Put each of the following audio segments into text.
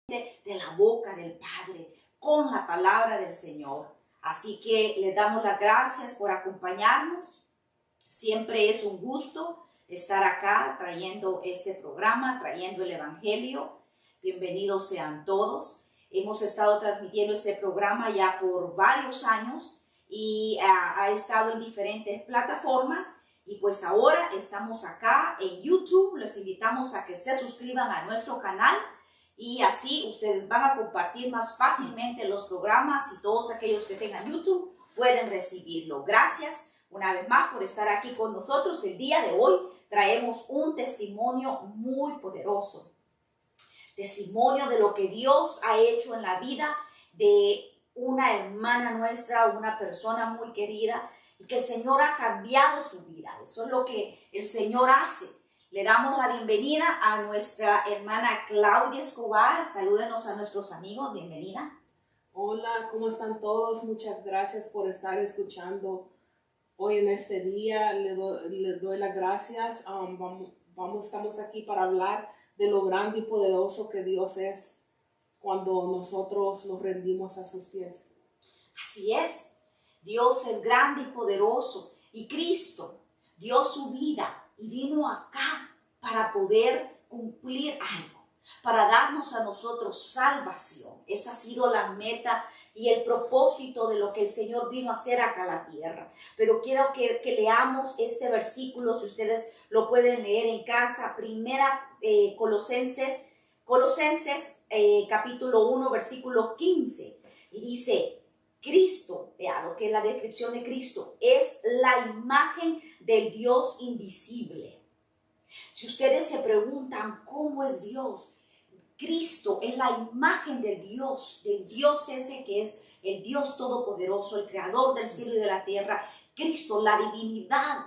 de la boca del Padre, con la palabra del Señor. Así que les damos las gracias por acompañarnos. Siempre es un gusto estar acá trayendo este programa, trayendo el Evangelio. Bienvenidos sean todos. Hemos estado transmitiendo este programa ya por varios años y ha estado en diferentes plataformas. Y pues ahora estamos acá en YouTube. Les invitamos a que se suscriban a nuestro canal y así ustedes van a compartir más fácilmente los programas y todos aquellos que tengan YouTube pueden recibirlo. Gracias una vez más por estar aquí con nosotros. El día de hoy traemos un testimonio muy poderoso. Testimonio de lo que Dios ha hecho en la vida de una hermana nuestra, una persona muy querida, y que el Señor ha cambiado su vida. Eso es lo que el Señor hace. Le damos la bienvenida a nuestra hermana Claudia Escobar. Salúdenos a nuestros amigos. Bienvenida. Hola, ¿cómo están todos? Muchas gracias por estar escuchando hoy en este día. Le doy las gracias. Estamos aquí para hablar de lo grande y poderoso que Dios es cuando nosotros nos rendimos a sus pies. Así es. Dios es grande y poderoso. Y Cristo dio su vida y vino acá para poder cumplir algo, para darnos a nosotros salvación. Esa ha sido la meta y el propósito de lo que el Señor vino a hacer acá a la tierra. Pero quiero que leamos este versículo, si ustedes lo pueden leer en casa. Primera Colosenses capítulo 1, versículo 15. Y dice: Cristo, vea lo que es la descripción de Cristo, es la imagen del Dios invisible. Si ustedes se preguntan cómo es Dios, Cristo es la imagen del Dios ese que es el Dios todopoderoso, el creador del cielo y de la tierra. Cristo, la divinidad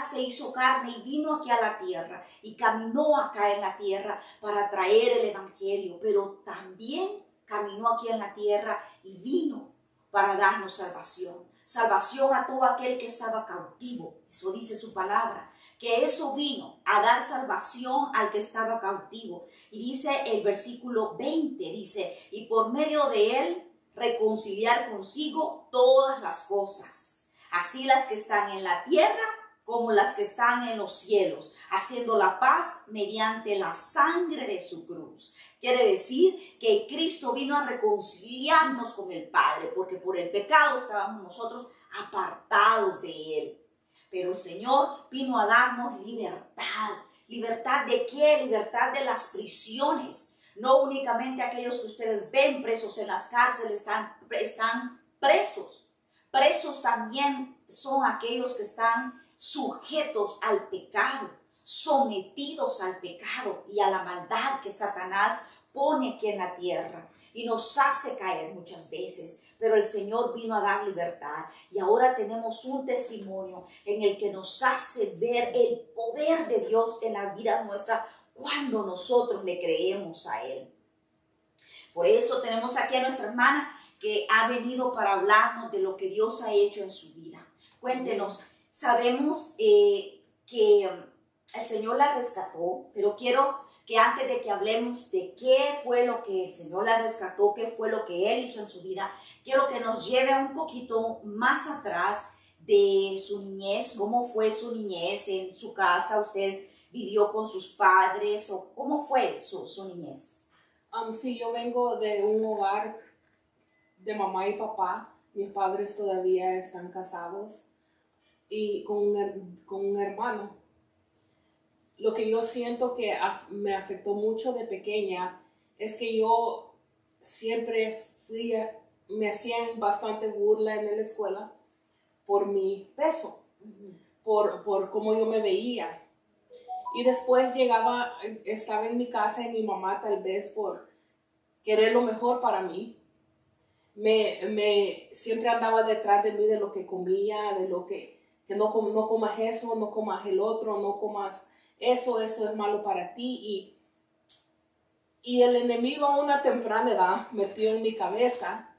se hizo carne y vino aquí a la tierra y caminó acá en la tierra para traer el evangelio, pero también caminó aquí en la tierra y vino para darnos salvación. Salvación a todo aquel que estaba cautivo. Eso dice su palabra, que eso vino a dar salvación al que estaba cautivo. Y dice el versículo 20, dice: y por medio de él reconciliar consigo todas las cosas, así las que están en la tierra como las que están en los cielos, haciendo la paz mediante la sangre de su cruz. Quiere decir que Cristo vino a reconciliarnos con el Padre, porque por el pecado estábamos nosotros apartados de Él. Pero el Señor vino a darnos libertad. ¿Libertad de qué? Libertad de las prisiones. No únicamente aquellos que ustedes ven presos en las cárceles están presos. Presos también son aquellos que están sujetos al pecado, sometidos al pecado y a la maldad que Satanás pone aquí en la tierra y nos hace caer muchas veces. Pero el Señor vino a dar libertad y ahora tenemos un testimonio en el que nos hace ver el poder de Dios en las vidas nuestras cuando nosotros le creemos a Él. Por eso tenemos aquí a nuestra hermana que ha venido para hablarnos de lo que Dios ha hecho en su vida. Cuéntenos. Sabemos que el Señor la rescató, pero quiero que antes de que hablemos de qué fue lo que el Señor la rescató, qué fue lo que Él hizo en su vida, quiero que nos lleve un poquito más atrás de su niñez. ¿Cómo fue su niñez en su casa? ¿Usted vivió con sus padres o cómo fue su niñez? Sí, yo vengo de un hogar de mamá y papá. Mis padres todavía están casados y con un hermano. Lo que yo siento que me afectó mucho de pequeña es que yo siempre me hacían bastante burla en la escuela por mi peso, por cómo yo me veía. Y después estaba en mi casa y mi mamá, tal vez por querer lo mejor para mí, siempre andaba detrás de mí de lo que comía, de lo que no comas eso, no comas el otro, no comas eso es malo para ti. Y el enemigo a una temprana edad metió en mi cabeza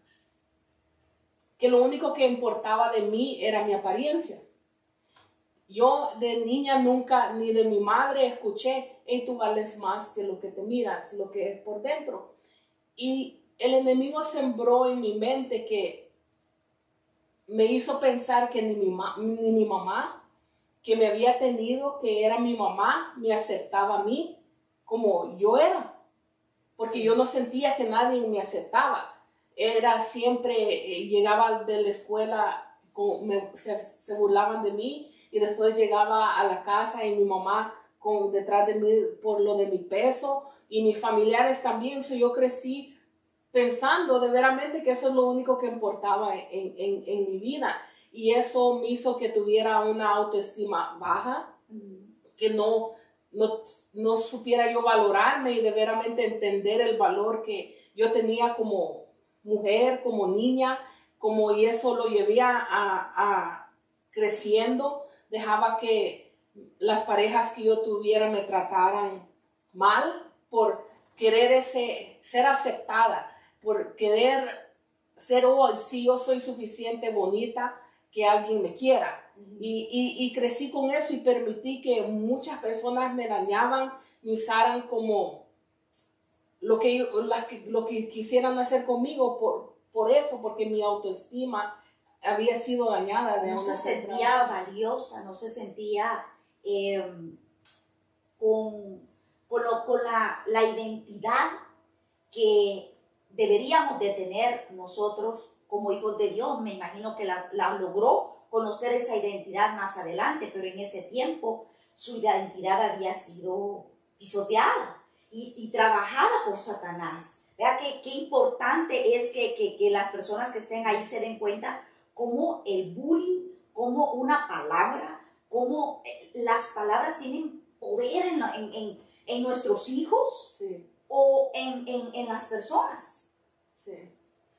que lo único que importaba de mí era mi apariencia. yo de niña nunca, ni de mi madre escuché, hey, tú vales más que lo que te miras, lo que es por dentro. Y el enemigo sembró en mi mente que me hizo pensar que ni mi mamá, que me había tenido, que era mi mamá, me aceptaba a mí como yo era. Porque Sí. yo no sentía que nadie me aceptaba. Era siempre, llegaba de la escuela, se burlaban de mí, y después llegaba a la casa y mi mamá detrás de mí por lo de mi peso, y mis familiares también. So, yo crecí pensando de veramente que eso es lo único que importaba en mi vida, y eso me hizo que tuviera una autoestima baja, que no supiera yo valorarme y de veramente entender el valor que yo tenía como mujer, como niña, y eso lo llevé a creciendo. Dejaba que las parejas que yo tuviera me trataran mal por querer ser aceptada, por querer ser, oh, si yo soy suficiente bonita, que alguien me quiera. Y crecí con eso y permití que muchas personas me dañaban, me usaran como lo que quisieran hacer conmigo por eso, porque mi autoestima había sido dañada. No se sentía valiosa, no se sentía con la identidad que deberíamos de tener nosotros como hijos de Dios. Me imagino que la logró conocer esa identidad más adelante, pero en ese tiempo su identidad había sido pisoteada y trabajada por Satanás. Vea qué importante es que las personas que estén ahí se den cuenta cómo el bullying, cómo una palabra, cómo las palabras tienen poder en nuestros hijos. Sí. O en las personas. Sí.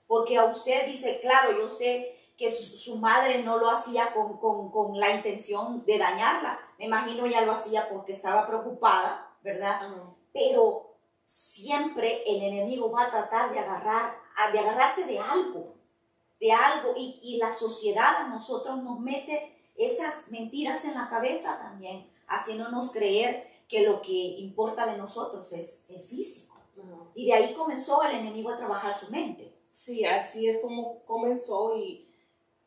Porque a usted dice, claro, yo sé que su madre no lo hacía con la intención de dañarla. Me imagino ella lo hacía porque estaba preocupada, ¿verdad? Pero siempre el enemigo va a tratar de agarrarse de algo. Y la sociedad a nosotros nos mete esas mentiras en la cabeza también, haciéndonos creer que lo que importa de nosotros es el físico. Y de ahí comenzó el enemigo a trabajar su mente. Sí, así es como comenzó,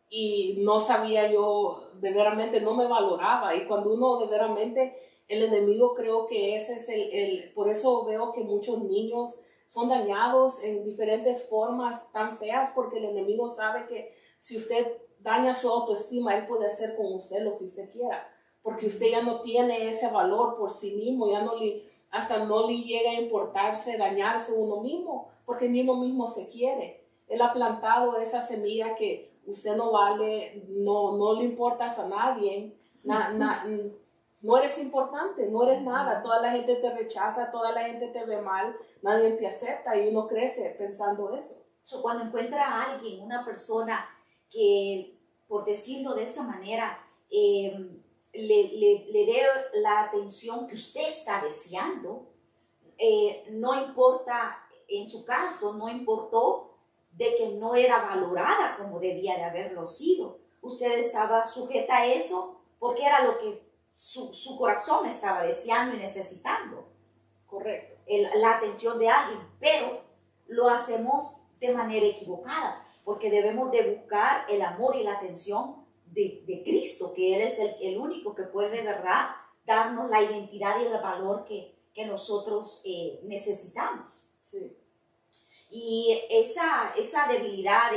y no sabía yo, de veramente no me valoraba. Y cuando uno de veramente, el enemigo, creo que ese es por eso veo que muchos niños son dañados en diferentes formas tan feas, porque el enemigo sabe que si usted daña su autoestima, él puede hacer con usted lo que usted quiera, porque usted ya no tiene ese valor por sí mismo, hasta no le llega a importarse dañarse uno mismo, porque ni uno mismo se quiere. Él ha plantado esa semilla que usted no vale, no le importas a nadie, no eres importante, no eres nada, toda la gente te rechaza, toda la gente te ve mal, nadie te acepta, y uno crece pensando eso. Cuando encuentra a alguien, una persona que, por decirlo de esta manera, le dé la atención que usted está deseando, no importa, en su caso, no importó de que no era valorada como debía de haberlo sido. Usted estaba sujeta a eso porque era lo que su corazón estaba deseando y necesitando. Correcto. La atención de alguien, pero lo hacemos de manera equivocada, porque debemos de buscar el amor y la atención de Cristo, que Él es el único que puede de verdad darnos la identidad y el valor que nosotros necesitamos. Sí. Y esa debilidad,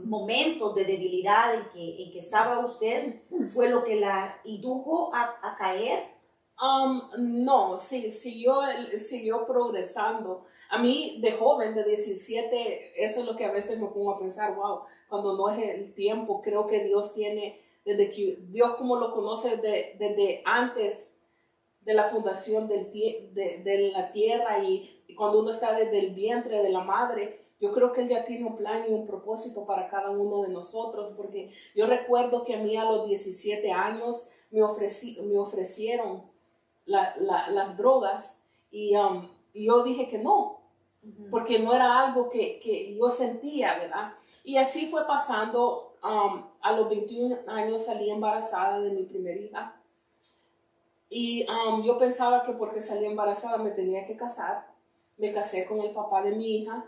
momentos de debilidad en que estaba usted, fue lo que la indujo a caer. No, sí, siguió progresando. A mí, de joven, de 17, eso es lo que a veces me pongo a pensar, wow, cuando no es el tiempo, creo que Dios tiene, desde que Dios como lo conoce desde antes de la fundación de la tierra, y cuando uno está desde el vientre de la madre, yo creo que Él ya tiene un plan y un propósito para cada uno de nosotros, porque yo recuerdo que a mí a los 17 años me ofrecieron las drogas, y yo dije que no, porque no era algo que yo sentía, ¿verdad? Y así fue pasando. a los 21 años salí embarazada de mi primera hija. Y yo pensaba que porque salí embarazada me tenía que casar. Me casé con el papá de mi hija.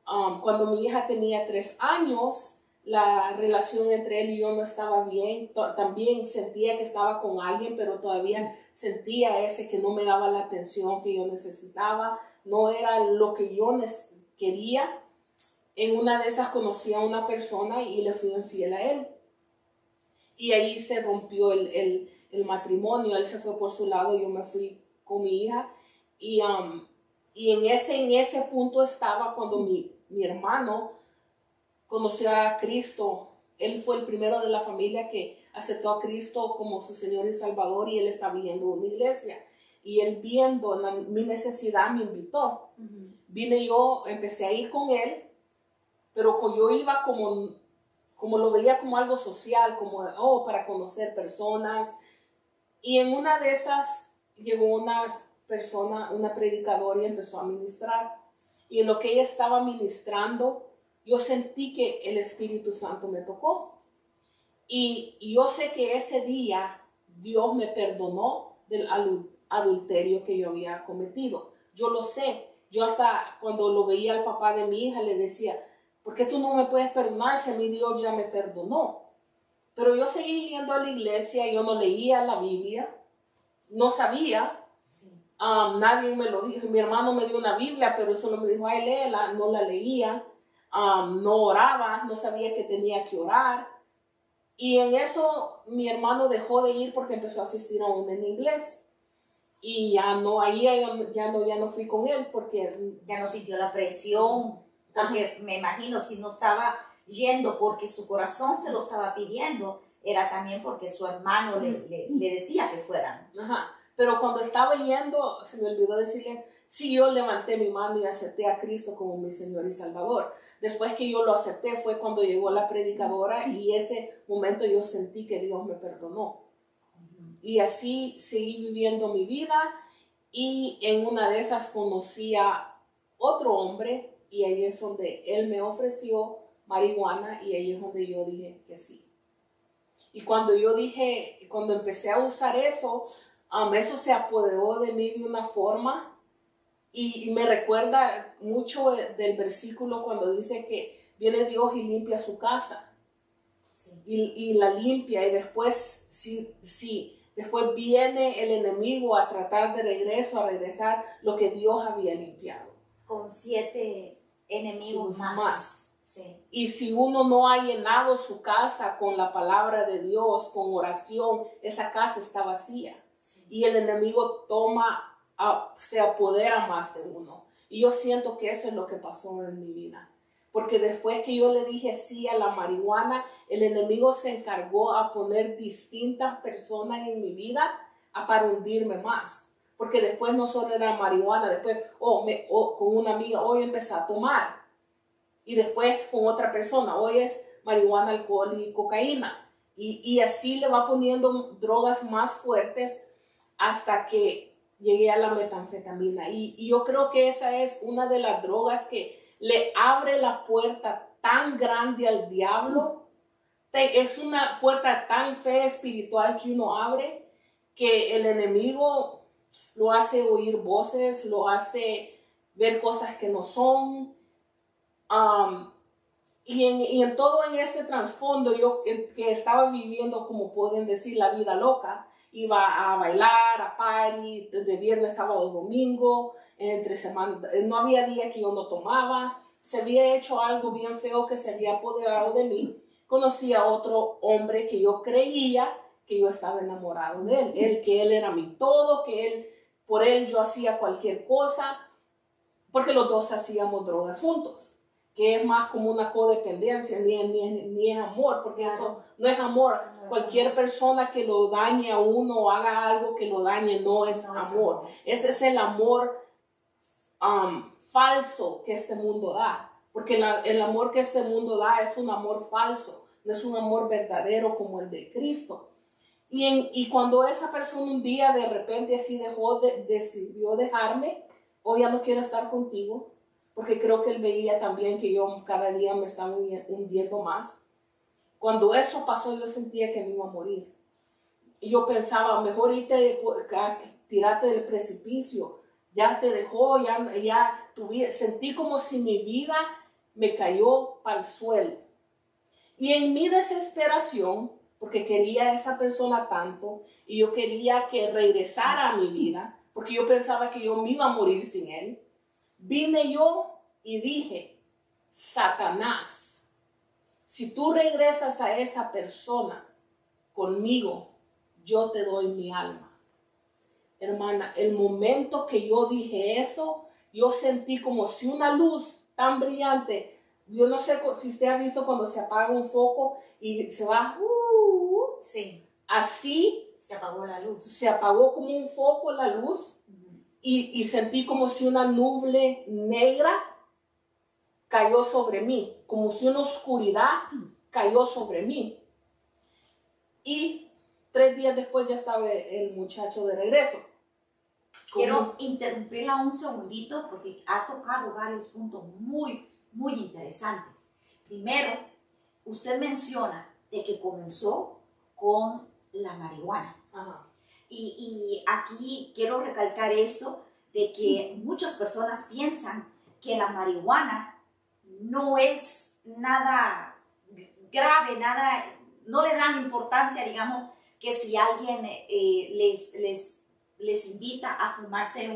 Cuando mi hija tenía 3 años, la relación entre él y yo no estaba bien. También sentía que estaba con alguien, pero todavía sentía ese que no me daba la atención que yo necesitaba. No era lo que yo quería. En una de esas conocí a una persona y le fui infiel a él. Y ahí se rompió el matrimonio. Él se fue por su lado, yo me fui con mi hija. Y en ese punto estaba cuando mi hermano conoció a Cristo. Él fue el primero de la familia que aceptó a Cristo como su Señor y Salvador, y él estaba yendo a una iglesia. Y él, viendo mi necesidad, me invitó. Vine yo, empecé a ir con él, pero yo iba como lo veía como algo social, como para conocer personas. Y en una de esas llegó una persona, una predicadora, y empezó a ministrar. Y en lo que ella estaba ministrando, yo sentí que el Espíritu Santo me tocó. Y yo sé que ese día Dios me perdonó del adulterio que yo había cometido. Yo lo sé. Yo hasta cuando lo veía al papá de mi hija le decía, ¿por qué tú no me puedes perdonar si a mí Dios ya me perdonó? Pero yo seguí yendo a la iglesia, yo no leía la Biblia, no sabía. Nadie me lo dijo. Mi hermano me dio una Biblia, pero solo me dijo, ay, léela. No la leía. No oraba, no sabía que tenía que orar. Y en eso mi hermano dejó de ir porque empezó a asistir a una en inglés. Y ya no fui con él porque ya no sintió la presión, porque me imagino si no estaba yendo porque su corazón se lo estaba pidiendo, era también porque su hermano le decía que fueran. Pero cuando estaba yendo, se me olvidó decirle, sí, yo levanté mi mano y acepté a Cristo como mi Señor y Salvador. Después que yo lo acepté fue cuando llegó la predicadora, y ese momento yo sentí que Dios me perdonó. Y así seguí viviendo mi vida, y en una de esas conocí a otro hombre, y ahí es donde él me ofreció marihuana, y ahí es donde yo dije que sí. Y cuando empecé a usar eso, eso se apoderó de mí de una forma, y me recuerda mucho del versículo cuando dice que viene Dios y limpia su casa. Sí. Y la limpia, y después después viene el enemigo a tratar de regresar lo que Dios había limpiado. Con 7 enemigos más. Sí. Y si uno no ha llenado su casa con la palabra de Dios, con oración, esa casa está vacía. Sí. Y el enemigo se apodera más de uno. Y yo siento que eso es lo que pasó en mi vida. Porque después que yo le dije sí a la marihuana, el enemigo se encargó a poner distintas personas en mi vida para hundirme más. Porque después no solo era marihuana, después con una amiga, hoy empecé a tomar. Y después con otra persona, hoy es marihuana, alcohol y cocaína. Y así le va poniendo drogas más fuertes hasta que llegué a la metanfetamina. Y yo creo que esa es una de las drogas que le abre la puerta tan grande al diablo. Es una puerta tan fea espiritual que uno abre, que el enemigo lo hace oír voces, lo hace ver cosas que no son. Y en todo en este trasfondo, yo que estaba viviendo, como pueden decir, la vida loca, iba a bailar, a party, de viernes, sábado, domingo, entre semana, no había día que yo no tomaba, se había hecho algo bien feo que se había apoderado de mí. Conocí a otro hombre que yo creía que yo estaba enamorado de él, que él era mi todo, por él yo hacía cualquier cosa, porque los dos hacíamos drogas juntos, que es más como una codependencia, ni es amor, porque eso no es amor. Cualquier persona que lo dañe a uno o haga algo que lo dañe no es amor. Ese es el amor falso que este mundo da, porque el amor que este mundo da es un amor falso, no es un amor verdadero como el de Cristo. Y cuando esa persona un día de repente así decidió dejarme, ya no quiero estar contigo, porque creo que él veía también que yo cada día me estaba hundiendo más. Cuando eso pasó, yo sentía que me iba a morir. Y yo pensaba, mejor tirarte del precipicio. Ya te dejó, sentí como si mi vida me cayó para el suelo. Y en mi desesperación, porque quería a esa persona tanto, y yo quería que regresara a mi vida, porque yo pensaba que yo me iba a morir sin él, vine yo y dije, Satanás, si tú regresas a esa persona conmigo, yo te doy mi alma. Hermana, el momento que yo dije eso, yo sentí como si una luz tan brillante. Yo no sé si usted ha visto cuando se apaga un foco y se va. Sí. Así se apagó la luz. Se apagó como un foco la luz y sentí como si una nube negra cayó sobre mí, como si una oscuridad cayó sobre mí. Y 3 días después ya estaba el muchacho de regreso. Quiero interrumpirla un segundito porque ha tocado varios puntos muy, muy interesantes. Primero, usted menciona de que comenzó con la marihuana. Ajá. Y aquí quiero recalcar esto de que muchas personas piensan que la marihuana no es nada grave, no le dan importancia, digamos, que si alguien les invita a fumarse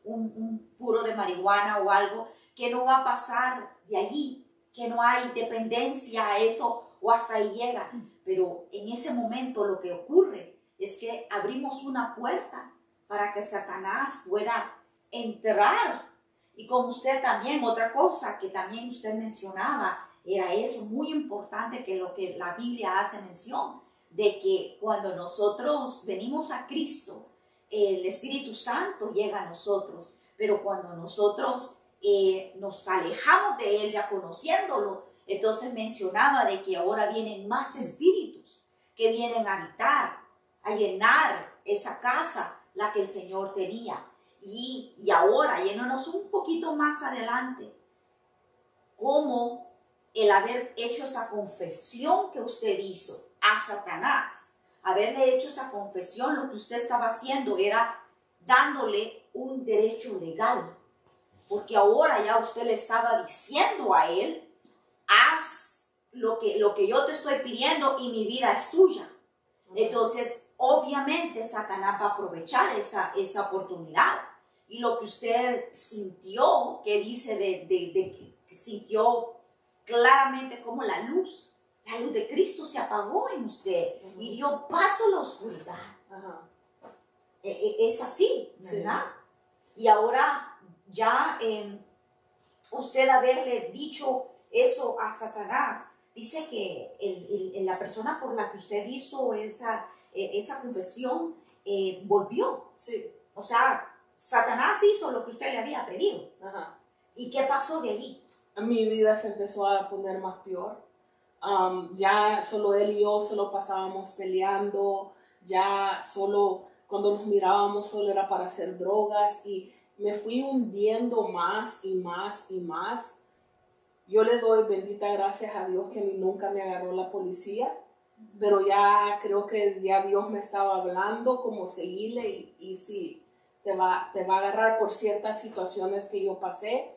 un puro de marihuana o algo, que no va a pasar de allí, que no hay dependencia a eso o hasta ahí llega. Pero en ese momento lo que ocurre es que abrimos una puerta para que Satanás pueda entrar. Y como usted también, otra cosa que también usted mencionaba, era eso, muy importante, que lo que la Biblia hace mención, de que cuando nosotros venimos a Cristo, el Espíritu Santo llega a nosotros, pero cuando nosotros nos alejamos de Él ya conociéndolo, entonces mencionaba de que ahora vienen más espíritus que vienen a habitar, a llenar esa casa, la que el Señor tenía. Y ahora, yéndonos un poquito más adelante, cómo el haber hecho esa confesión que usted hizo a Satanás, haberle hecho esa confesión, lo que usted estaba haciendo era dándole un derecho legal, porque ahora ya usted le estaba diciendo a él, haz lo que yo te estoy pidiendo y mi vida es tuya. Entonces, obviamente, Satanás va a aprovechar esa oportunidad. Y lo que usted sintió, que dice que sintió claramente como la luz de Cristo se apagó en usted y dio paso a la oscuridad. Es así, ¿verdad? Sí. Y ahora ya usted haberle dicho eso a Satanás, dice que la persona por la que usted hizo esa confesión volvió. Sí. O sea, Satanás hizo lo que usted le había pedido. Ajá. ¿Y qué pasó de allí? Mi vida se empezó a poner más peor. Ya solo él y yo solo pasábamos peleando, ya solo cuando nos mirábamos solo era para hacer drogas y me fui hundiendo más y más y más. Yo le doy bendita gracias a Dios que a mí nunca me agarró la policía, pero ya creo que ya Dios me estaba hablando como seguirle y sí, te va a agarrar por ciertas situaciones que yo pasé.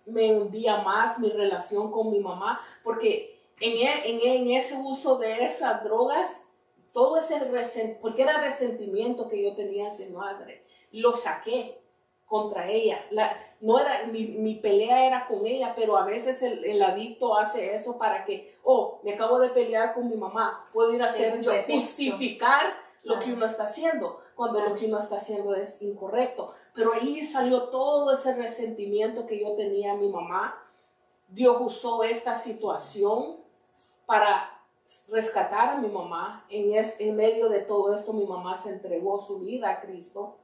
Me hundía más mi relación con mi mamá, porque en ese uso de esas drogas, todo ese porque era resentimiento que yo tenía hacia mi madre, lo saqué contra ella. No era, mi pelea era con ella, pero a veces el adicto hace eso para que, me acabo de pelear con mi mamá, puedo ir a hacer yo, justificar lo que uno está haciendo, cuando lo que uno está haciendo es incorrecto. Pero ahí salió todo ese resentimiento que yo tenía a mi mamá. Dios usó esta situación para rescatar a mi mamá. En medio de todo esto, mi mamá se entregó su vida a Cristo,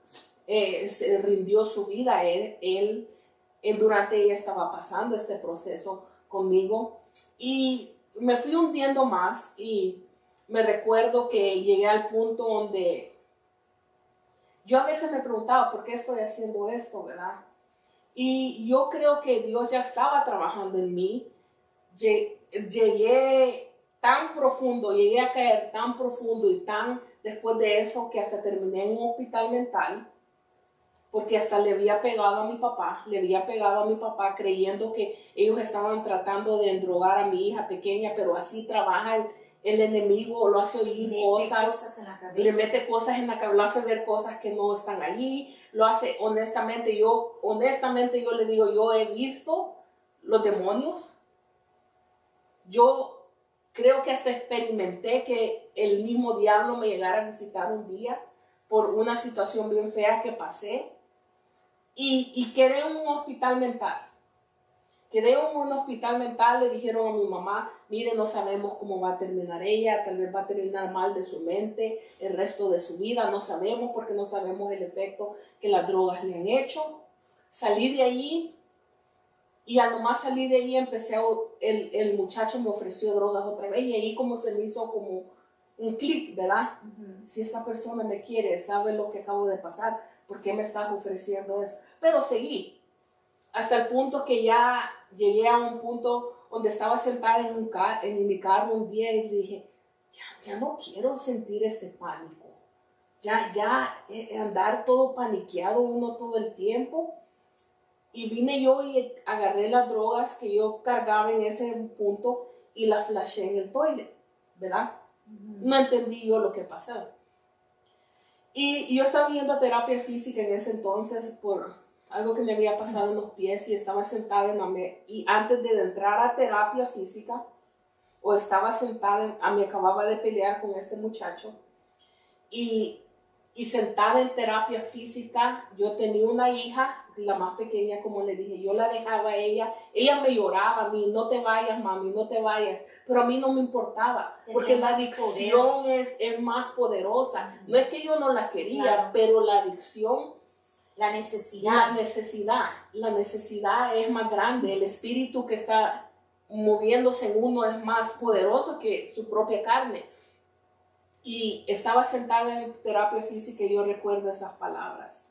se rindió su vida a él durante ella estaba pasando este proceso conmigo. Y me fui hundiendo más y me recuerdo que llegué al punto donde yo a veces me preguntaba, ¿por qué estoy haciendo esto, verdad? Y yo creo que Dios ya estaba trabajando en mí, llegué tan profundo, llegué a caer tan profundo y tan después de eso que hasta terminé en un hospital mental, porque hasta le había pegado a mi papá creyendo que ellos estaban tratando de endrogar a mi hija pequeña, pero así trabaja el enemigo, lo hace oír cosas en la cabeza. Le mete cosas en la cabeza, lo hace ver cosas que no están allí, lo hace honestamente yo le digo, yo he visto los demonios, yo creo que hasta experimenté que el mismo diablo me llegara a visitar un día por una situación bien fea que pasé. Y quedé en un hospital mental. Le dijeron a mi mamá, mire, no sabemos cómo va a terminar ella, tal vez va a terminar mal de su mente el resto de su vida, no sabemos porque no sabemos el efecto que las drogas le han hecho. Salí de ahí y al nomás salir de ahí el muchacho me ofreció drogas otra vez y ahí como se me hizo como un clic, ¿verdad? Si esta persona me quiere, sabe lo que acabo de pasar, ¿por qué me estás ofreciendo eso? Pero seguí, hasta el punto que ya llegué a un punto donde estaba sentada en mi carro un día y dije, ya no quiero sentir este pánico, andar todo paniqueado uno todo el tiempo. Y vine yo y agarré las drogas que yo cargaba en ese punto y las flashé en el toilet, ¿verdad? No entendí yo lo que pasaba. Y yo estaba yendo a terapia física en ese entonces por algo que me había pasado en los pies y estaba sentada en la mesa. Y antes de entrar a terapia física, o estaba sentada, me acababa de pelear con este muchacho. Y sentada en terapia física, yo tenía una hija, la más pequeña, como le dije, yo la dejaba a ella me lloraba a mí, no te vayas mami, no te vayas, pero a mí no me importaba, porque la adicción es más poderosa, no es que yo no la quería, claro, pero la adicción, la necesidad es más grande, el espíritu que está moviéndose en uno es más poderoso que su propia carne. Y estaba sentada en terapia física y yo recuerdo esas palabras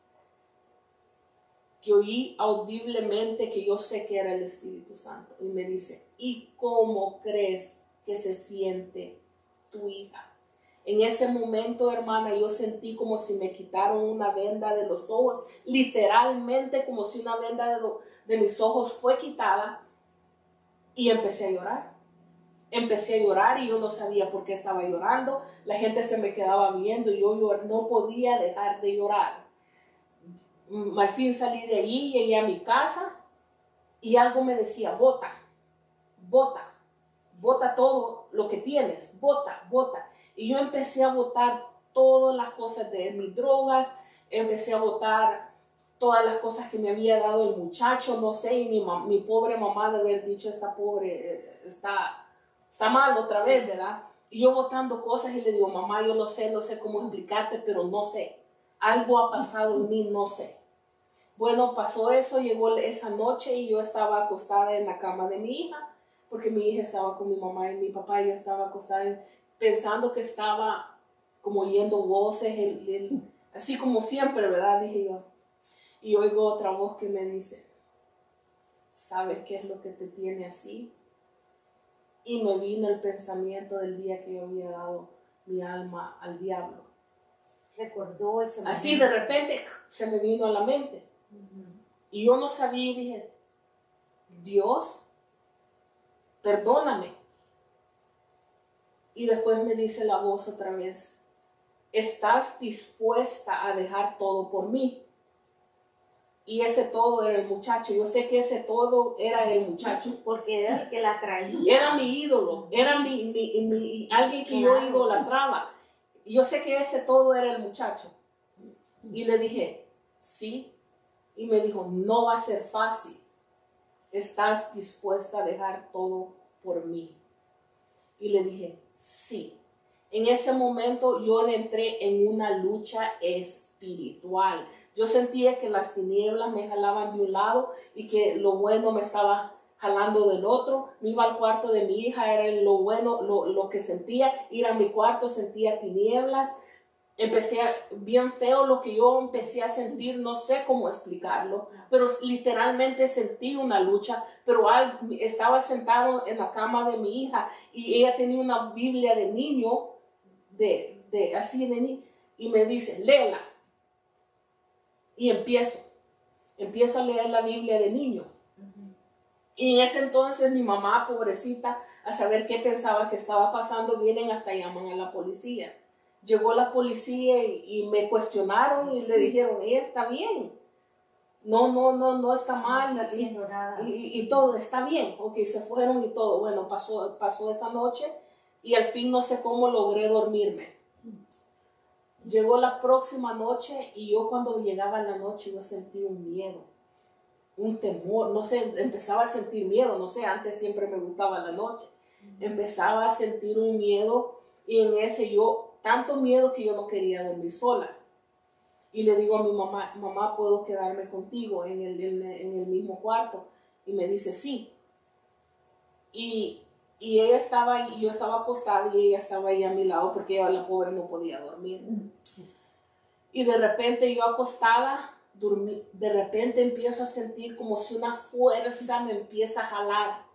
que oí audiblemente, que yo sé que era el Espíritu Santo. Y me dice, ¿y cómo crees que se siente tu hija? En ese momento, hermana, yo sentí como si me quitaron una venda de los ojos, literalmente como si una venda de mis ojos fue quitada, y empecé a llorar. Y yo no sabía por qué estaba llorando. La gente se me quedaba viendo y yo no podía dejar de llorar. Al fin salí de allí, llegué a mi casa y algo me decía, bota todo lo que tienes, bota. Y yo empecé a botar todas las cosas de mis drogas, empecé a botar todas las cosas que me había dado el muchacho, no sé, y mi pobre mamá de haber dicho, esta pobre está mal otra vez, ¿verdad? Y yo botando cosas y le digo, mamá, yo no sé cómo explicarte, pero no sé. Algo ha pasado en mí, no sé. Bueno, pasó eso, llegó esa noche y yo estaba acostada en la cama de mi hija, porque mi hija estaba con mi mamá y mi papá, y yo estaba acostada pensando que estaba como oyendo voces, así como siempre, ¿verdad? Dije yo. Y oigo otra voz que me dice, ¿sabes qué es lo que te tiene así? Y me vino el pensamiento del día que yo había dado mi alma al diablo. Recordó ese momento. Así de repente se me vino a la mente. Y yo no sabía y dije, Dios, perdóname. Y después me dice la voz otra vez, ¿estás dispuesta a dejar todo por mí? Y ese todo era el muchacho. Yo sé que ese todo era el muchacho. Porque era el que la traía. Era mi ídolo. Era alguien que yo idolatraba. Y yo sé que ese todo era el muchacho. Y le dije, sí. Y me dijo, no va a ser fácil. ¿Estás dispuesta a dejar todo por mí? Y le dije, sí. En ese momento yo entré en una lucha espiritual. Yo sentía que las tinieblas me jalaban de un lado y que lo bueno me estaba jalando del otro. Me iba al cuarto de mi hija, era lo bueno, lo que sentía. Ir a mi cuarto, sentía tinieblas. bien feo lo que yo empecé a sentir, no sé cómo explicarlo, pero literalmente sentí una lucha, pero estaba sentado en la cama de mi hija y ella tenía una Biblia de niño, y me dice, léela. Y empiezo a leer la Biblia de niño. Y en ese entonces mi mamá, pobrecita, a saber qué pensaba que estaba pasando, vienen hasta llaman a la policía. Llegó la policía y me cuestionaron y le dijeron, ella está bien. No está mal. No está haciendo nada. Y todo está bien. Ok, se fueron y todo. Bueno, pasó esa noche y al fin no sé cómo logré dormirme. Llegó la próxima noche y yo cuando llegaba la noche yo sentí un miedo, un temor, no sé, empezaba a sentir miedo, no sé, antes siempre me gustaba la noche. Empezaba a sentir un miedo y en ese tanto miedo que yo no quería dormir sola. Y le digo a mi mamá, mamá, ¿puedo quedarme contigo en el mismo cuarto? Y me dice, sí. Y ella estaba ahí, yo estaba acostada y ella estaba ahí a mi lado porque ella, la pobre, no podía dormir. Y de repente yo acostada, de repente empiezo a sentir como si una fuerza me empieza a jalar.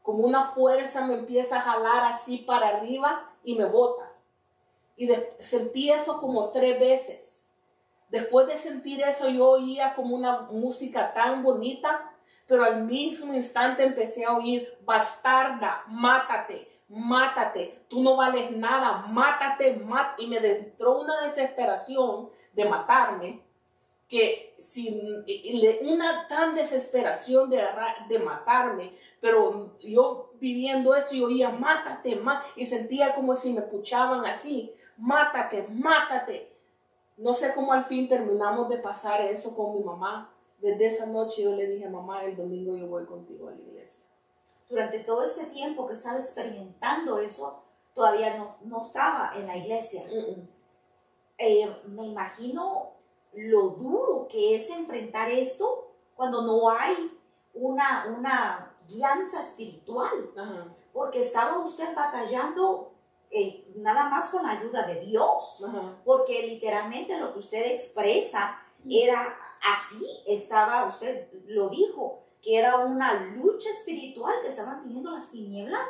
Como una fuerza me empieza a jalar así para arriba y me bota. Y sentí eso como 3 veces. Después de sentir eso yo oía como una música tan bonita, pero al mismo instante empecé a oír, bastarda, mátate, mátate, tú no vales nada, mátate, y me entró una desesperación de matarme, que una tan desesperación de matarme, pero yo viviendo eso y oía, mátate, y sentía como si me puchaban así, mátate, mátate. No sé cómo al fin terminamos de pasar eso con mi mamá. Desde esa noche yo le dije, mamá, el domingo yo voy contigo a la iglesia. Durante todo ese tiempo que estaba experimentando eso, todavía no estaba en la iglesia. Me imagino lo duro que es enfrentar esto cuando no hay una guianza espiritual. Porque estaba usted batallando nada más con la ayuda de Dios, porque literalmente lo que usted expresa era así, usted lo dijo, que era una lucha espiritual que estaban teniendo las tinieblas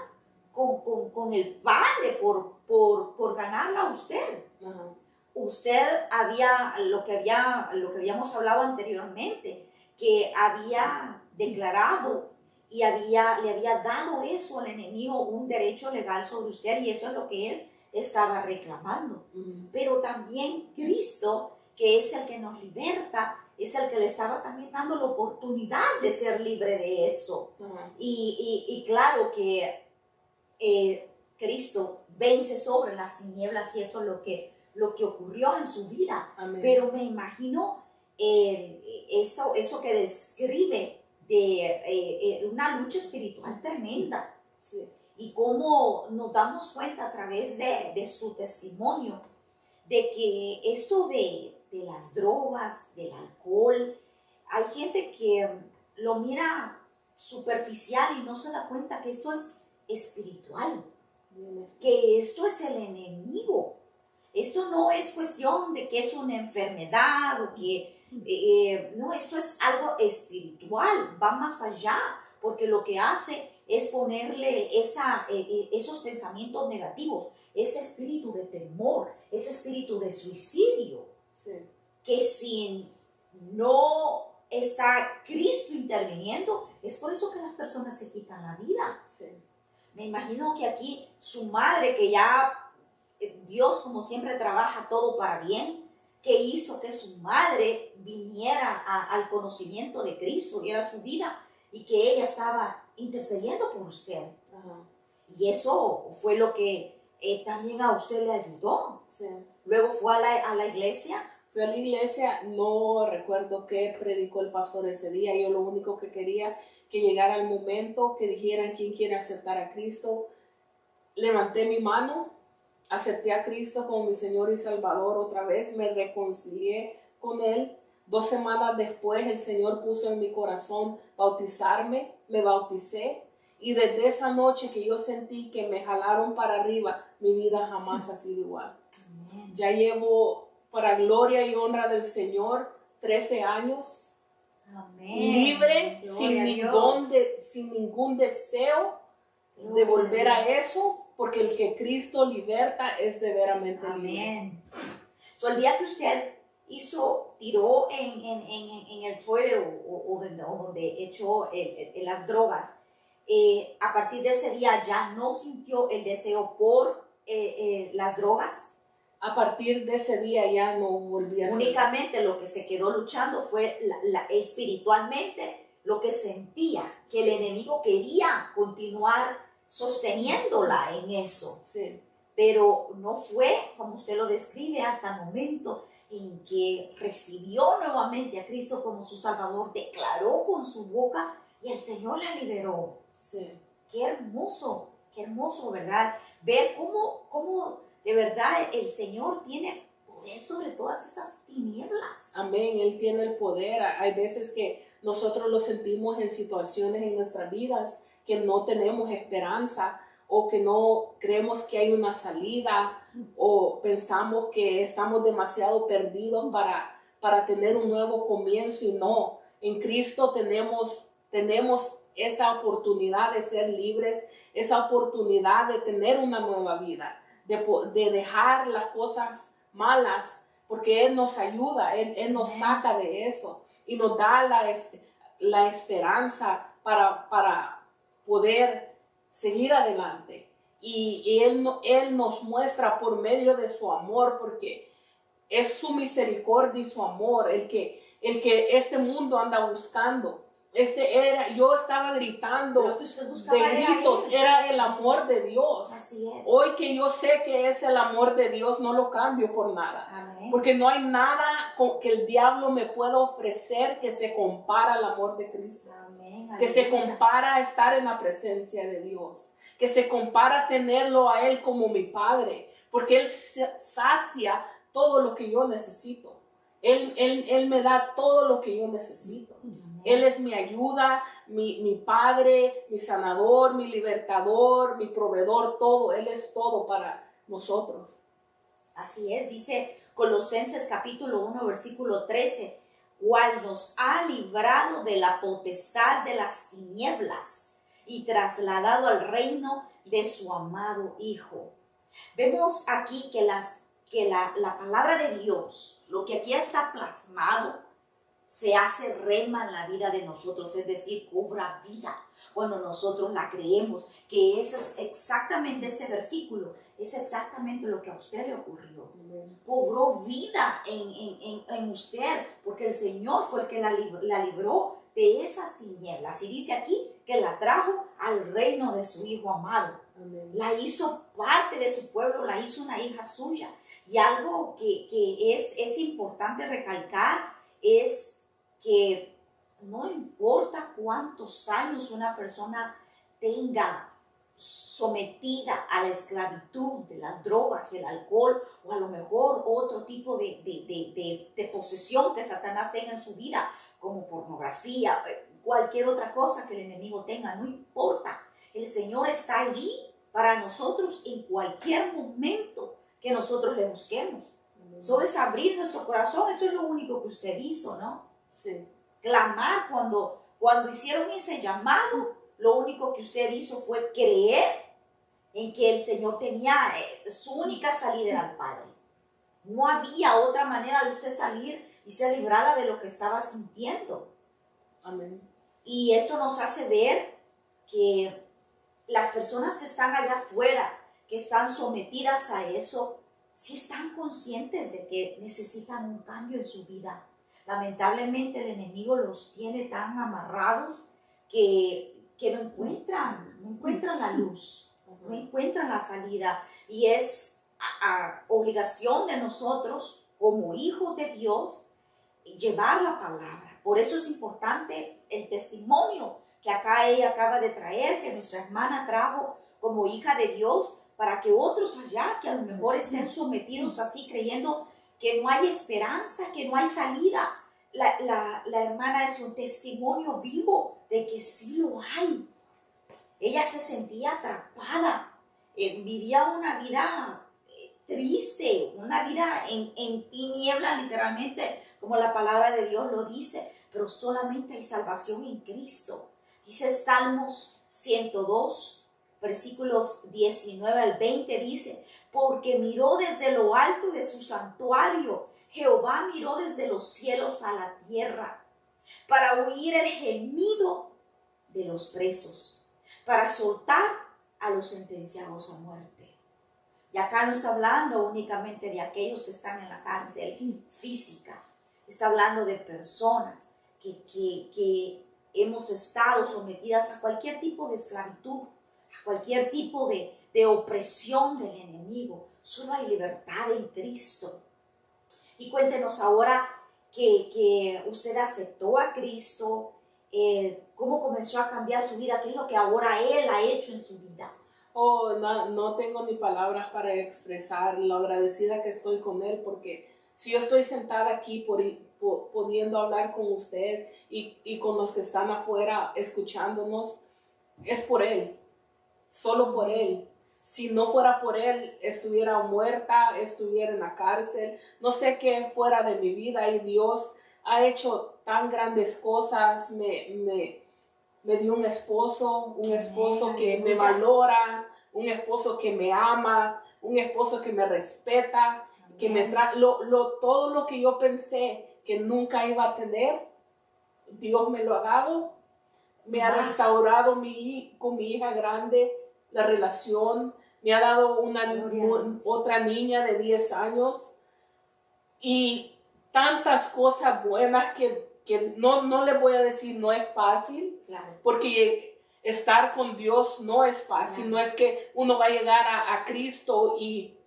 con el Padre por ganarla a usted. Usted lo que habíamos hablado anteriormente, que había declarado y le había dado eso al enemigo, un derecho legal sobre usted, y eso es lo que él estaba reclamando. Pero también Cristo, que es el que nos liberta, es el que le estaba también dando la oportunidad de ser libre de eso. Y claro que Cristo vence sobre las tinieblas, y eso es lo que ocurrió en su vida. Amén. Pero me imagino eso que describe de una lucha espiritual tremenda. Sí. Y cómo nos damos cuenta a través de su testimonio de que esto de las drogas, del alcohol, hay gente que lo mira superficial y no se da cuenta que esto es espiritual, que esto es el enemigo. Esto no es cuestión de que es una enfermedad o que no, esto es algo espiritual, va más allá, porque lo que hace es ponerle esos pensamientos negativos, ese espíritu de temor, ese espíritu de suicidio, que si no está Cristo interviniendo, es por eso que las personas se quitan la vida. Me imagino que aquí su madre, que ya Dios como siempre trabaja todo para bien, que hizo que su madre viniera al conocimiento de Cristo, diera su vida, y que ella estaba intercediendo por usted. Y eso fue lo que también a usted le ayudó. Luego fue a la iglesia. Fui a la iglesia, no recuerdo qué predicó el pastor ese día. Yo lo único que quería que llegara el momento, que dijeran quién quiere aceptar a Cristo. Levanté mi mano, acepté a Cristo como mi Señor y Salvador otra vez, me reconcilié con Él. 2 semanas después el Señor puso en mi corazón bautizarme, me bauticé, y desde esa noche que yo sentí que me jalaron para arriba, mi vida jamás ha sido igual. Ya llevo, para gloria y honra del Señor, 13 años. Amén. Libre, Gloria sin ningún deseo de Gloria volver a Dios. eso, porque el que Cristo liberta es de veramente libre. Amén. So, el día que usted tiró en el toilet o donde echó las drogas, a partir de ese día ya no sintió el deseo por las drogas. A partir de ese día ya no volví a hacer. Únicamente lo que se quedó luchando fue espiritualmente lo que sentía, que el enemigo quería continuar sosteniéndola en eso. Sí. Pero no fue, como usted lo describe, hasta el momento en que recibió nuevamente a Cristo como su Salvador, declaró con su boca y el Señor la liberó. Sí. Qué hermoso, ¿verdad? Ver cómo de verdad el Señor tiene poder sobre todas esas tinieblas. Amén, Él tiene el poder. Hay veces que nosotros lo sentimos en situaciones en nuestras vidas que no tenemos esperanza, o que no creemos que hay una salida, o pensamos que estamos demasiado perdidos para tener un nuevo comienzo, y no. En Cristo tenemos esa oportunidad de ser libres, esa oportunidad de tener una nueva vida, de dejar las cosas malas, porque Él nos ayuda, Él nos saca de eso y nos da la esperanza para poder seguir adelante. Y Él nos muestra por medio de su amor, porque es su misericordia y su amor el que este mundo anda buscando. Yo estaba gritando de gritos, era el amor de Dios. Así es. Hoy que yo sé que es el amor de Dios, no lo cambio por nada. Amén. Porque no hay nada que el diablo me pueda ofrecer que se compara al amor de Cristo. Amén. Que se compara a estar en la presencia de Dios. Que se compara a tenerlo a Él como mi Padre. Porque Él sacia todo lo que yo necesito. Él me da todo lo que yo necesito. Él es mi ayuda, mi Padre, mi sanador, mi libertador, mi proveedor, todo. Él es todo para nosotros. Así es, dice Colosenses capítulo 1, versículo 13, cual nos ha librado de la potestad de las tinieblas y trasladado al reino de su amado Hijo. Vemos aquí que la palabra de Dios, lo que aquí está plasmado, se hace rema en la vida de nosotros, es decir, cobra vida cuando nosotros la creemos, que ese es exactamente este versículo, es exactamente lo que a usted le ocurrió. Cobró vida en usted, porque el Señor fue el que la libró de esas tinieblas. Y dice aquí que la trajo al reino de su Hijo amado. Amén. La hizo parte de su pueblo, la hizo una hija suya. Y algo que es importante recalcar es que no importa cuántos años una persona tenga sometida a la esclavitud de las drogas y el alcohol, o a lo mejor otro tipo de posesión que Satanás tenga en su vida, como pornografía, cualquier otra cosa que el enemigo tenga, no importa. El Señor está allí para nosotros en cualquier momento que nosotros le busquemos. Solo es abrir nuestro corazón, eso es lo único que usted hizo, ¿no? Sí. Clamar cuando hicieron ese llamado, lo único que usted hizo fue creer en que el Señor tenía su única salida era al Padre. No había otra manera de usted salir y ser librada de lo que estaba sintiendo. Amén. Y esto nos hace ver que las personas que están allá afuera, que están sometidas a eso, sí están conscientes de que necesitan un cambio en su vida. Lamentablemente el enemigo los tiene tan amarrados que no encuentran la luz, no encuentran la salida. Y es obligación de nosotros, como hijos de Dios, llevar la palabra. Por eso es importante el testimonio que acá ella acaba de traer, que nuestra hermana trajo como hija de Dios, para que otros allá, que a lo mejor estén sometidos así, creyendo que no hay esperanza, que no hay salida. La hermana es un testimonio vivo de que sí lo hay. Ella se sentía atrapada, vivía una vida triste, una vida en tiniebla, literalmente, como la palabra de Dios lo dice, pero solamente hay salvación en Cristo. Dice Salmos 102, versículos 19 al 20, dice, porque miró desde lo alto de su santuario, Jehová miró desde los cielos a la tierra, para oír el gemido de los presos, para soltar a los sentenciados a muerte. Y acá no está hablando únicamente de aquellos que están en la cárcel física, está hablando de personas que hemos estado sometidas a cualquier tipo de esclavitud, a cualquier tipo de opresión del enemigo. Solo hay libertad en Cristo. Y cuéntenos ahora que usted aceptó a Cristo, cómo comenzó a cambiar su vida, qué es lo que ahora Él ha hecho en su vida. Oh, no tengo ni palabras para expresar lo agradecida que estoy con Él, porque si yo estoy sentada aquí pudiendo hablar con usted y con los que están afuera escuchándonos, es por Él, solo por Él. Si no fuera por Él, estuviera muerta, estuviera en la cárcel, no sé qué fuera de mi vida, y Dios ha hecho tan grandes cosas. Me dio un esposo que me valora, un esposo que me ama, un esposo que me respeta, que me trae todo lo que yo pensé que nunca iba a tener. Dios me lo ha dado, me ha restaurado con mi hija grande la relación, me ha dado otra niña de 10 años y tantas cosas buenas que no le voy a decir no es fácil, Claro. Porque estar con Dios no es fácil, no es que uno va a llegar a Cristo y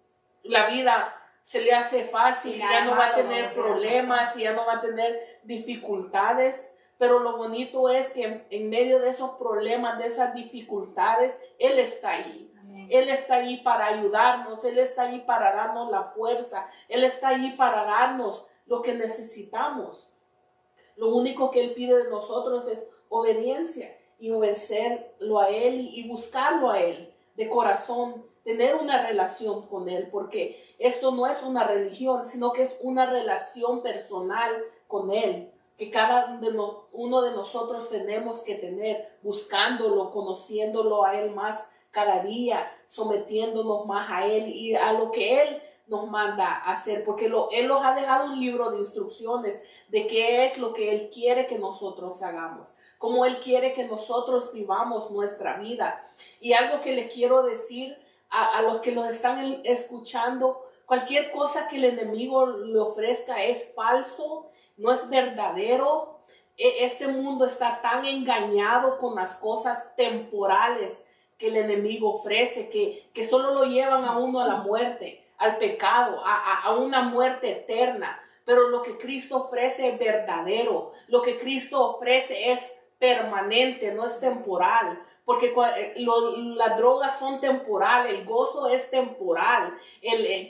la vida se le hace fácil y ya no va a tener problemas y ya no va a tener dificultades, pero lo bonito es que en medio de esos problemas, de esas dificultades, Él está ahí. Amén. Él está ahí para ayudarnos, Él está ahí para darnos la fuerza, Él está ahí para darnos lo que necesitamos. Lo único que Él pide de nosotros es obediencia y obedecerlo a Él y buscarlo a Él de corazón, tener una relación con Él, porque esto no es una religión, sino que es una relación personal con Él, que cada uno de nosotros tenemos que tener, buscándolo, conociéndolo a Él más cada día, sometiéndonos más a Él y a lo que Él nos manda a hacer, porque Él nos ha dejado un libro de instrucciones de qué es lo que Él quiere que nosotros hagamos, cómo Él quiere que nosotros vivamos nuestra vida. Y algo que les quiero decir a los que nos están escuchando, cualquier cosa que el enemigo le ofrezca es falso, no es verdadero. Este mundo está tan engañado con las cosas temporales que el enemigo ofrece, que solo lo llevan a uno a la muerte, al pecado, a una muerte eterna. Pero lo que Cristo ofrece es verdadero, lo que Cristo ofrece es permanente, no es temporal, porque las drogas son temporales, el gozo es temporal,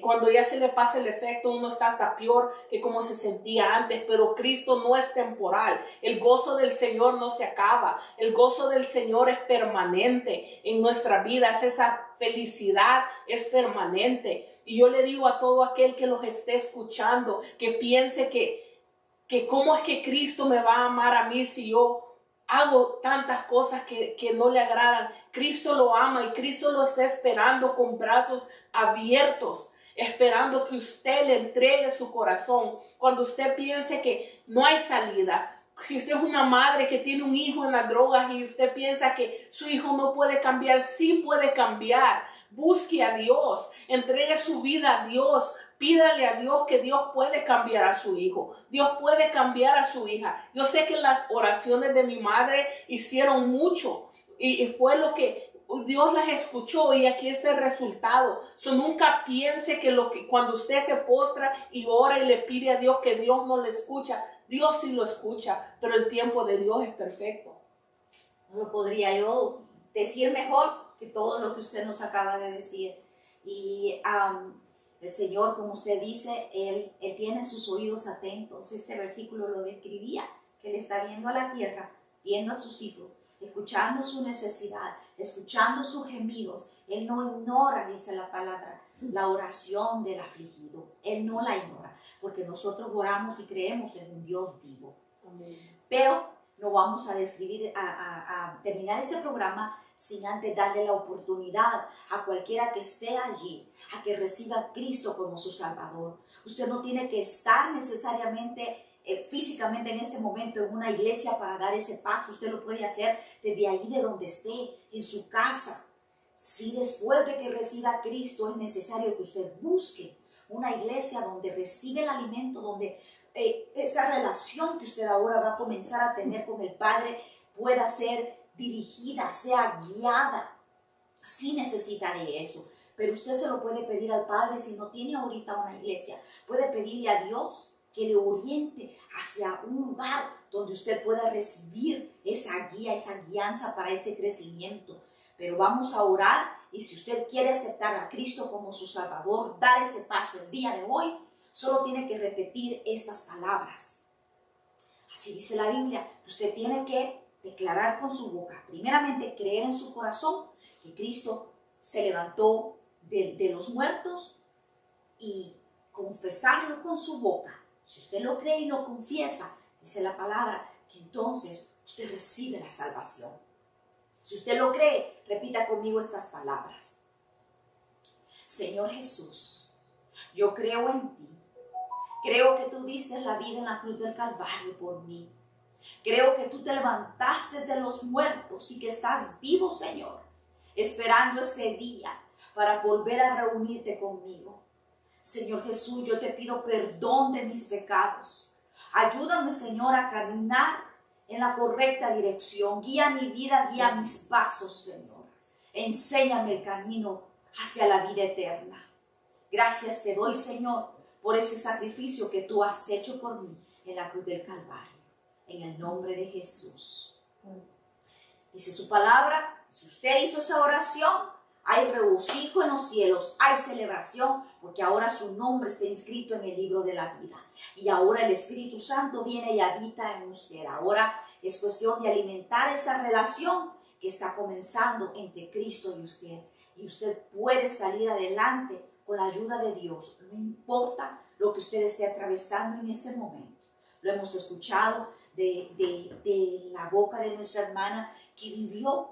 cuando ya se le pasa el efecto uno está hasta peor que como se sentía antes, pero Cristo no es temporal, el gozo del Señor no se acaba, el gozo del Señor es permanente en nuestras vidas, esa felicidad es permanente. Y yo le digo a todo aquel que los esté escuchando, que piense que cómo es que Cristo me va a amar a mí si yo hago tantas cosas que no le agradan. Cristo lo ama y Cristo lo está esperando con brazos abiertos, esperando que usted le entregue su corazón. Cuando usted piense que no hay salida, si usted es una madre que tiene un hijo en las drogas y usted piensa que su hijo no puede cambiar, sí puede cambiar. Busque a Dios, entregue su vida a Dios, pídale a Dios que Dios puede cambiar a su hijo, Dios puede cambiar a su hija. Yo sé que las oraciones de mi madre hicieron mucho y fue lo que Dios las escuchó y aquí está el resultado. Nunca piense que cuando usted se postra y ora y le pide a Dios que Dios no le escucha, Dios sí lo escucha, pero el tiempo de Dios es perfecto. No lo podría yo decir mejor que todo lo que usted nos acaba de decir. Y el Señor, como usted dice, Él tiene sus oídos atentos. Este versículo lo describía, que Él está viendo a la tierra, viendo a sus hijos, escuchando su necesidad, escuchando sus gemidos. Él no ignora, dice la palabra, la oración del afligido. Él no la ignora, porque nosotros oramos y creemos en un Dios vivo. Amén. Pero no vamos a terminar este programa sin antes darle la oportunidad a cualquiera que esté allí, a que reciba a Cristo como su Salvador. Usted no tiene que estar necesariamente físicamente en este momento en una iglesia para dar ese paso. Usted lo puede hacer desde ahí de donde esté, en su casa. Si después de que reciba a Cristo es necesario que usted busque una iglesia donde recibe el alimento, donde esa relación que usted ahora va a comenzar a tener con el Padre pueda ser dirigida, sea guiada. Sí necesita de eso, pero usted se lo puede pedir al Padre si no tiene ahorita una iglesia. Puede pedirle a Dios que le oriente hacia un lugar donde usted pueda recibir esa guía, esa guianza para ese crecimiento. Pero vamos a orar, y si usted quiere aceptar a Cristo como su Salvador, dar ese paso el día de hoy, solo tiene que repetir estas palabras. Así dice la Biblia, usted tiene que declarar con su boca, primeramente creer en su corazón que Cristo se levantó de los muertos, y confesarlo con su boca. Si usted lo cree y lo confiesa, dice la palabra, que entonces usted recibe la salvación. Si usted lo cree, repita conmigo estas palabras. Señor Jesús, yo creo en ti. Creo que tú diste la vida en la cruz del Calvario por mí. Creo que tú te levantaste de los muertos y que estás vivo, Señor, esperando ese día para volver a reunirte conmigo. Señor Jesús, yo te pido perdón de mis pecados. Ayúdame, Señor, a caminar en la correcta dirección. Guía mi vida, guía mis pasos, Señor. Enséñame el camino hacia la vida eterna. Gracias te doy, Señor, por ese sacrificio que tú has hecho por mí en la cruz del Calvario. En el nombre de Jesús. Dice su palabra, si usted hizo esa oración, hay regocijo en los cielos, hay celebración, porque ahora su nombre está inscrito en el libro de la vida. Y ahora el Espíritu Santo viene y habita en usted. Ahora es cuestión de alimentar esa relación que está comenzando entre Cristo y usted. Y usted puede salir adelante con la ayuda de Dios. No importa lo que usted esté atravesando en este momento. Lo hemos escuchado de la boca de nuestra hermana que vivió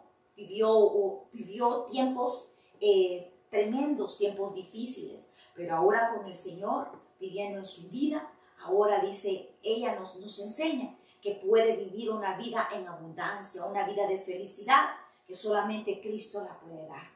tiempos tremendos, tiempos difíciles, pero ahora con el Señor viviendo en su vida, ahora dice, ella nos enseña que puede vivir una vida en abundancia, una vida de felicidad que solamente Cristo la puede dar.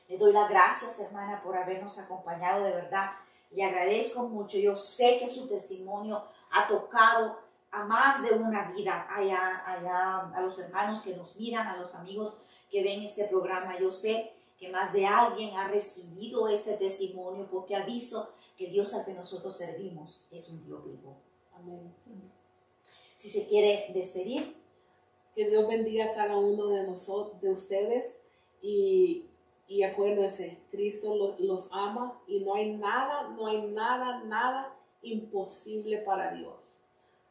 Le doy las gracias, hermana, por habernos acompañado, de verdad, le agradezco mucho. Yo sé que su testimonio ha tocado a más de una vida, allá a los hermanos que nos miran, a los amigos que ven este programa. Yo sé que más de alguien ha recibido este testimonio porque ha visto que Dios al que nosotros servimos es un Dios vivo. Amén. Si se quiere despedir. Que Dios bendiga a cada uno de nosotros, de ustedes, y acuérdense, Cristo los ama y no hay nada imposible para Dios.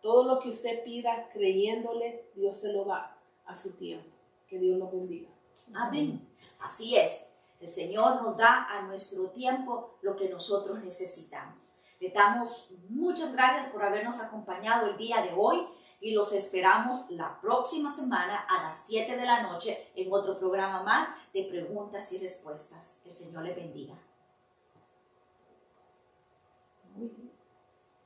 Todo lo que usted pida creyéndole, Dios se lo da a su tiempo. Que Dios los bendiga. Amén. Así es. El Señor nos da a nuestro tiempo lo que nosotros necesitamos. Le damos muchas gracias por habernos acompañado el día de hoy y los esperamos la próxima semana a las 7 de la noche en otro programa más de preguntas y respuestas. El Señor le bendiga. Muy bien.